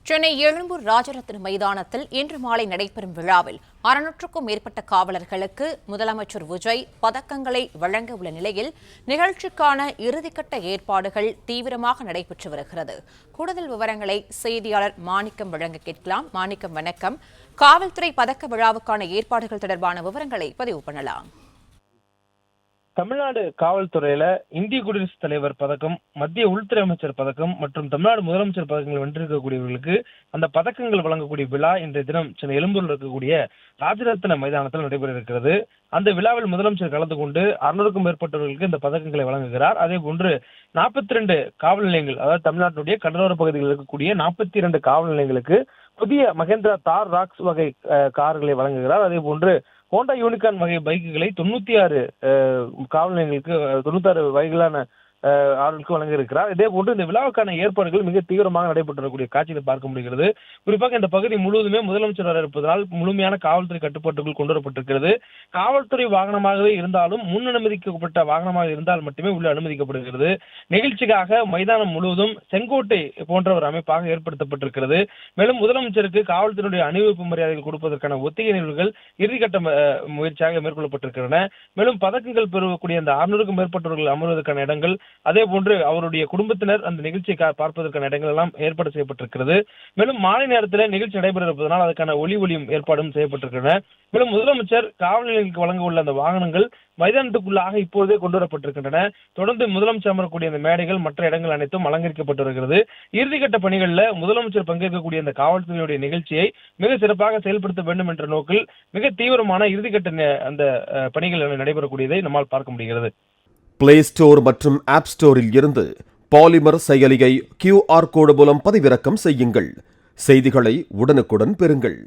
சென்னை எழும்பூர் ராஜரத்ன மைதானத்தில் இன்று மாலை நடைபெறும் விழாவில் 600க்கும் மேற்பட்ட காவலர்களுக்கு முதலமைச்சர் விஜய் பதக்கங்களை வழங்க உள்ள நிலையில் நிகழ்ச்சிக்கான இறுதிக்கட்ட ஏற்பாடுகள் தீவிரமாக நடைபெற்று வருகிறது. கூடுதல் விவரங்களை செய்தியாளர் மாணிக்கம் வழங்க கேட்கலாம். மாணிக்கம், வணக்கம். காவல்துறை பதக்க விழாவுக்கான ஏற்பாடுகள் தொடர்பான விவரங்களை பதிவு பண்ணலாம். தமிழ்நாடு காவல்துறையில இந்திய குடியரசுத் தலைவர் பதக்கம், மத்திய உள்துறை அமைச்சர் பதக்கம் மற்றும் தமிழ்நாடு முதலமைச்சர் பதக்கங்கள் வென்றிருக்கக்கூடியவர்களுக்கு அந்த பதக்கங்கள் வழங்கக்கூடிய விழா இன்றைய தினம் சென்னை எழும்பூரில் இருக்கக்கூடிய ராஜரத்ன மைதானத்தில் நடைபெற இருக்கிறது. அந்த விழாவில் முதலமைச்சர் கலந்து கொண்டு 600க்கும் மேற்பட்டவர்களுக்கு இந்த பதக்கங்களை வழங்குகிறார். அதே போன்று 42 காவல் நிலையங்கள், அதாவது தமிழ்நாட்டினுடைய கடலோர பகுதிகளில் இருக்கக்கூடிய 42 காவல் நிலையங்களுக்கு புதிய மகேந்திரா தார் ராக்ஸ் வகை கார்களை வழங்குகிறார். அதே போன்று ஹோண்டா யூனிகார்ன் வகை பைக்குகளை 96 காவல் நிலையங்களுக்கு 96 வகைகளான ஆளுக்கு வழங்க இருக்கிறார். இதே போன்று இந்த விழாவுக்கான ஏற்பாடுகள் மிக தீவிரமாக நடைபெற்றக்கூடிய காட்சியை பார்க்க முடிகிறது. குறிப்பாக இந்த பகுதி முழுவதுமே முதலமைச்சர் வர இருப்பதால் முழுமையான காவல்துறை கட்டுப்பாட்டுக்குள் கொண்டு வரப்பட்டிருக்கிறது. காவல்துறை வாகனமாகவே இருந்தாலும் முன் அனுமதிக்கப்பட்ட வாகனமாக இருந்தால் மட்டுமே உள்ள அனுமதிக்கப்படுகிறது. நிகழ்ச்சிக்காக மைதானம் முழுவதும் செங்கோட்டை போன்ற ஒரு அமைப்பாக ஏற்படுத்தப்பட்டிருக்கிறது. மேலும் முதலமைச்சருக்கு காவல்துறையுடைய அணிவகுப்பு மரியாதைகள் கொடுப்பதற்கான ஒத்திகை நிகழ்வுகள் இறுதிக்கட்ட முயற்சியாக மேற்கொள்ளப்பட்டிருக்கின்றன. மேலும் பதக்கங்கள் பெறக்கூடிய அந்த 600க்கும் மேற்பட்டவர்கள் அமர்வதற்கான இடங்கள், அதே போன்று அவருடைய குடும்பத்தினர் அந்த நிகழ்ச்சியை பார்ப்பதற்கான இடங்கள் எல்லாம் ஏற்பாடு செய்யப்பட்டிருக்கிறது. மேலும் மாலை நேரத்தில் நிகழ்ச்சி நடைபெற இருப்பதனால் அதற்கான ஒளியும் ஏற்பாடும் செய்யப்பட்டிருக்கின்றன. மேலும் முதலமைச்சர் காவல் நிலையங்களுக்கு வழங்க உள்ள அந்த வாகனங்கள் மைதானத்துக்குள்ளாக இப்போதே கொண்டு வரப்பட்டிருக்கின்றன. தொடர்ந்து முதலமைச்சர் அமரக்கூடிய அந்த மேடைகள், மற்ற இடங்கள் அனைத்தும் அலங்கரிக்கப்பட்டு வருகிறது. இறுதிக்கட்ட பணிகளில் முதலமைச்சர் பங்கேற்கக்கூடிய அந்த காவல்துறையுடைய நிகழ்ச்சியை மிக சிறப்பாக செயல்படுத்த வேண்டும் என்ற நோக்கில் மிக தீவிரமான இறுதிக்கட்ட அந்த பணிகள் நடைபெறக்கூடியதை நம்மால் பார்க்க முடிகிறது. பிளே ஸ்டோர் மற்றும் ஆப் ஸ்டோரில் இருந்து பாலிமர் செயலியை QR கோடு மூலம் பதிவிறக்கம் செய்யுங்கள். செய்திகளை உடனுக்குடன் பெறுங்கள்.